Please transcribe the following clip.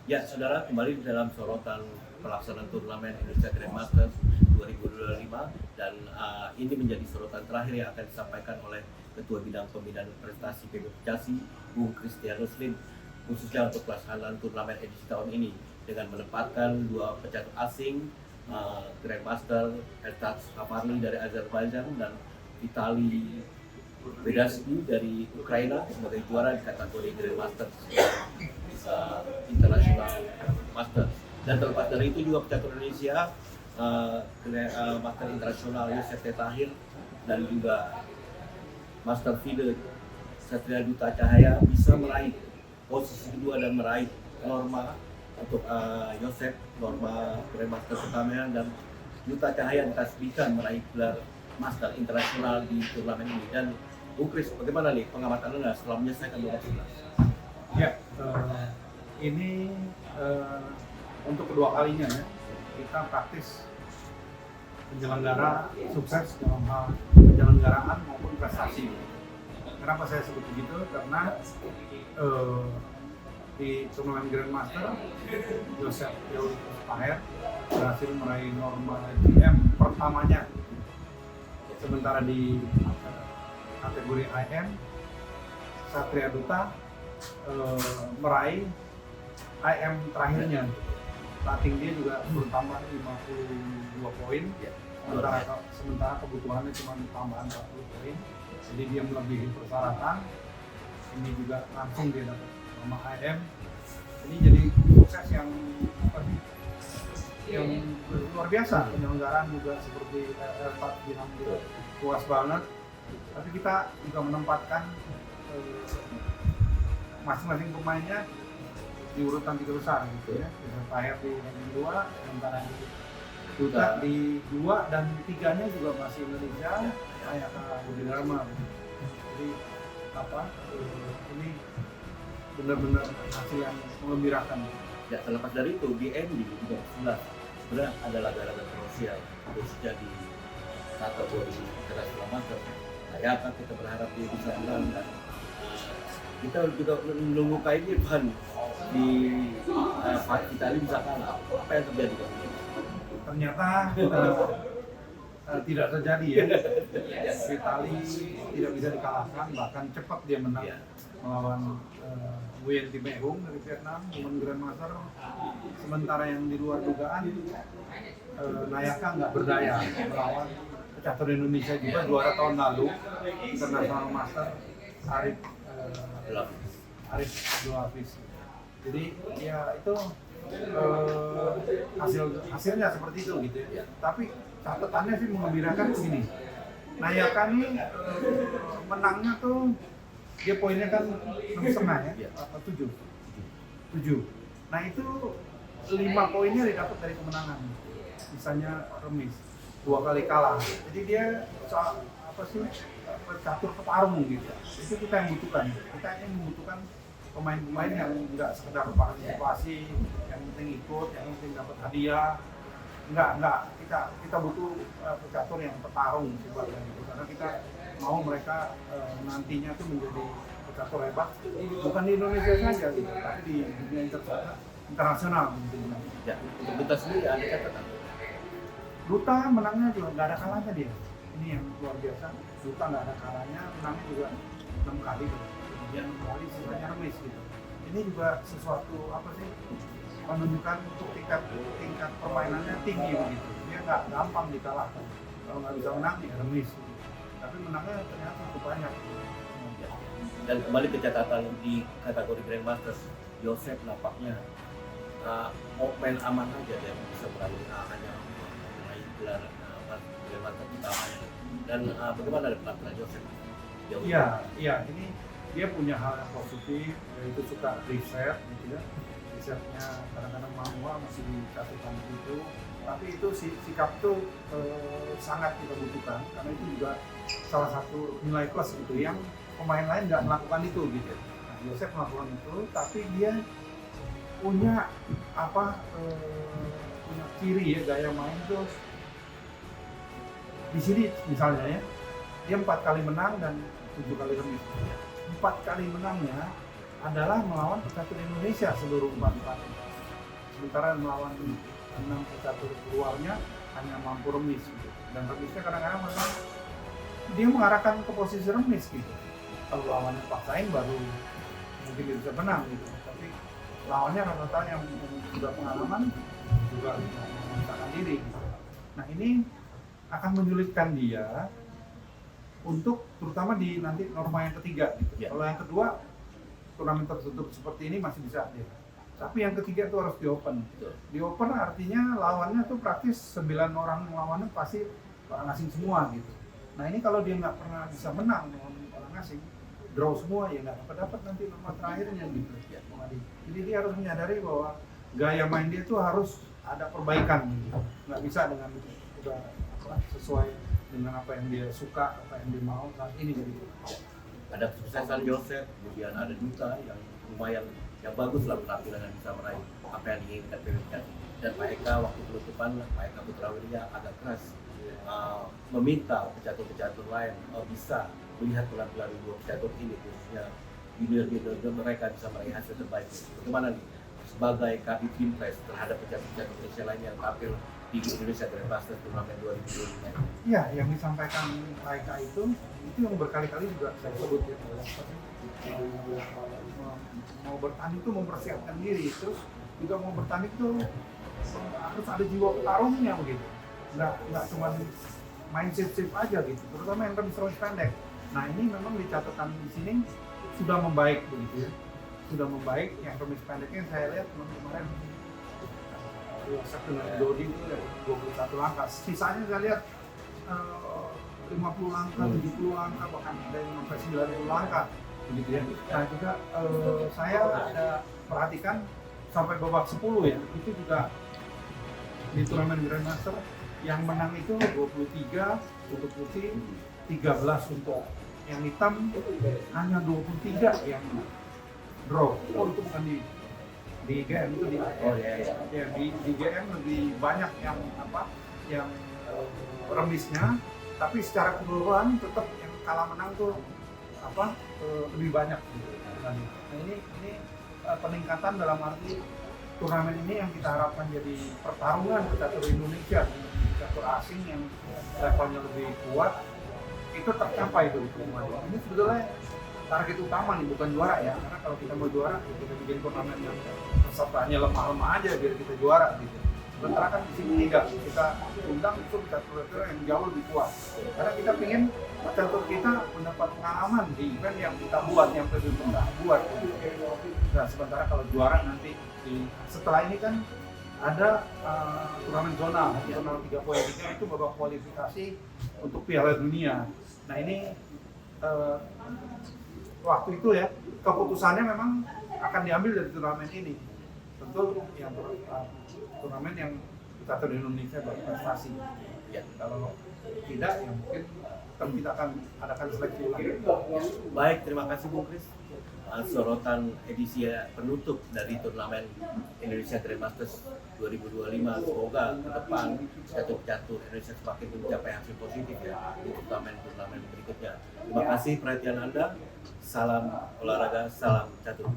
Ya, saudara, kembali dalam sorotan pelaksanaan turnamen Indonesia Grandmasters 2025 dan ini menjadi sorotan terakhir yang akan disampaikan oleh Ketua Bidang Pembinaan Prestasi PB Bekasi, Bung Kristianus Lim, khususnya untuk pelaksanaan turnamen edisi tahun ini dengan menempatkan dua pecatur asing, Grandmaster Ertat Safarli dari Azerbaijan dan Vitali Bedaski dari Ukraina sebagai juara di kategori Grandmaster International Master. Dan terlepas dari itu juga pecatur Indonesia Master Internasional Yosef Tahir dan juga Master FIDE Satria Duta Cahaya bisa meraih posisi kedua dan meraih norma untuk Yosef norma Grandmaster pertama dan Duta Cahaya ditasbihkan meraih gelar Master Internasional di turnamen ini. Dan Bung Kris, bagaimana nih pengamatan Anda setelah menyelesaikan 2011? Ya, ini untuk kedua kalinya ya kita praktis penyelenggara sukses dalam hal penyelenggaraan maupun prestasi. Kenapa saya sebut begitu? Karena di turnamen Grandmaster Yosef Tahir berhasil meraih norma GM pertamanya, sementara di kategori IM Satria Duta meraih IM terakhirnya. Rating dia juga bertambah 52 poin, sementara kebutuhannya cuma tambahan 40 poin. Jadi dia melebihi persyaratan. Ini juga langsung dia dapat norma IM. Ini jadi sukses yang luar biasa. Penyelenggaraan juga seperti Ertat bilang dia puas banget. Tapi kita juga menempatkan masing-masing pemainnya di urutan 3 besar gitu ya. Tahir di ranking 2, sementara Duta di 2 dan 3-nya juga masih Indonesia, kayak Budi Dharma. Jadi ini benar-benar hasil yang mengembirakan. Ya, terlepas dari itu di MD 2011 sebenarnya ada laga-laga krusial khususnya di kategori internasional master. Ya kan kita berharap dia bisa menang dan kita juga menunggu Kak Irfan di Vitali bisa kalah. Apa yang terjadi? Ternyata tidak terjadi ya. Vitali tidak bisa dikalahkan, bahkan cepat dia menang melawan Nguyen Thi Mei Hung dari Vietnam, Women Grandmaster. Sementara yang di luar dugaan, Nayaka nggak berdaya melawan pecatur Indonesia juga juara tahun lalu International Master Arif Abdul-Hafiz. Jadi ya itu hasilnya seperti itu gitu ya. Tapi catatannya sih mengembirakan begini. Nayaka nih menangnya tuh dia poinnya kan 6,5 ya, atau 7. Nah itu 5 poinnya didapat dari kemenangan. Misalnya remis 2 kali kalah. Jadi dia catur petarung gitu. Itu kita yang butuhkan. Kita ini membutuhkan pemain-pemain yang enggak sekedar partisipasi, yang penting ikut, yang penting dapat hadiah. Enggak. Kita butuh pecatur yang petarung sifatnya gitu. Karena kita mau mereka nantinya tuh menjadi pecatur hebat, bukan di Indonesia saja gitu, tapi di dunia internasional gitu. Ya, untuk Duta sendiri ada catatan. Duta menangnya juga nggak ada kalahnya dia. Ini yang luar biasa. Duta nggak ada kalahnya, menangnya juga 6 kali gitu. Kemudian 6 kali sisanya remis gitu. Ini juga sesuatu menunjukkan untuk tingkat permainannya tinggi begitu. Dia nggak gampang dikalahkan. Kalau nggak bisa menang ya remis. Tapi menangnya ternyata cukup banyak. Dan kembali ke catatan di kategori Grandmasters, Yosef nampaknya main aman aja dia bisa berani hanya meraih gelar Grandmaster utamanya. Dan bagaimana ada penampilan Yosef? Iya, ini dia punya hal yang positif, yaitu suka riset gitu ya. Risetnya kadang-kadang manual masih dikasihkan gitu. Tapi itu sikap itu sangat kita butuhkan karena itu juga salah satu nilai plus gitu yang pemain lain nggak melakukan itu gitu. Nah, Yosef melakukan itu, tapi dia punya punya ciri ya, gaya main tuh di sini misalnya ya, dia 4 kali menang dan 7 kali remis. 4 kali menangnya adalah melawan pecatur Indonesia seluruh 4-4. sementara melawan 6 pecatur keluarnya hanya mampu remis gitu. Dan remisnya kadang-kadang memang dia mengarahkan ke posisi remis gitu. Kalau lawannya paksain baru mungkin dia bisa menang gitu. Tapi lawannya rata-rata yang sudah pengalaman juga memaksakan diri gitu. Nah ini akan menyulitkan dia untuk terutama di nanti norma yang ketiga gitu. Ya. Kalau yang kedua turnamen tertutup seperti ini masih bisa dia. Tapi yang ketiga itu harus di open. Betul. Di open artinya lawannya tuh praktis 9 orang lawannya pasti orang asing semua gitu. Nah ini kalau dia nggak pernah bisa menang dengan orang asing, draw semua ya nggak dapat nanti nomor terakhirnya gitu. Ya. Jadi dia harus menyadari bahwa gaya main dia tuh harus ada perbaikan gitu. Nggak bisa dengan udah sesuai dengan apa yang dia suka, apa yang dia mau saat ini gitu. Ada kesuksesan Joseph, kemudian ada Duta yang lumayan yang bagus lah penampilan yang bisa meraih apa yang diinginkan PBKI. Dan Pak Eka waktu penutupan, Pak Eka Putrawirya agak keras meminta pecatur-pecatur lain bisa melihat penampilan dua pecatur ini, khususnya junior mereka bisa meraih hasil terbaik. Bagaimana nih sebagai Kabid Binpres terhadap pecatur-pecatur Indonesia lain yang tampil di Indonesia Grandmasters Turnamen 2025? Iya, yang disampaikan mereka itu yang berkali-kali juga saya sebut ya. Mau bertanding itu mempersiapkan diri, terus juga mau bertanding itu harus ada jiwa petarungnya begitu. Nggak cuma main safe aja gitu, terutama yang remis pendek. Nah ini memang di catatan di sini sudah membaik begitu ya, sudah membaik. Yang remis pendeknya saya lihat kemarin dengan Jody itu 21 langkah, sisanya saya lihat 50 langkah, 70 langkah, bahkan ada yang sampai 90 langkah begitu ya. Nah juga saya ada perhatikan sampai babak 10 ya, itu juga di turnamen Grandmaster yang menang itu 23 untuk putih, 13 untuk yang hitam, hanya 23 yang draw. Oh itu bukan di GM itu di ya, di GM lebih banyak yang remisnya, tapi secara keseluruhan tetap yang kalah menang tuh lebih banyak gitu. Nah ini peningkatan dalam arti turnamen ini yang kita harapkan jadi pertarungan pecatur Indonesia dengan pecatur asing yang levelnya lebih kuat itu tercapai itu. Ini sebetulnya target utama nih, bukan juara ya, karena kalau kita mau juara kita bikin turnamen yang pesertanya lemah-lemah aja biar kita juara gitu. Sementara kan di sini tidak, kita undang itu pecatur-pecatur yang jauh lebih kuat, karena kita ingin pecatur kita mendapat pengalaman di event yang kita buat, yang PBB kita buat gitu. Nah sementara kalau juara nanti setelah ini kan ada turnamen zonal 3 poin itu babak kualifikasi untuk Piala Dunia. Nah ini waktu itu ya keputusannya memang akan diambil dari turnamen ini. Tentu yang turnamen yang pecatur Indonesia berprestasi. Ya, kalau tidak ya mungkin kita akan adakan seleksi ulang. Baik, terima kasih Bung Kris. Sorotan edisi penutup dari turnamen Indonesia Grandmasters 2025. Semoga ke depan pecatur-pecatur Indonesia semakin mencapai hasil positif ya di turnamen berikutnya. Terima kasih perhatian Anda. Salam olahraga, salam catur.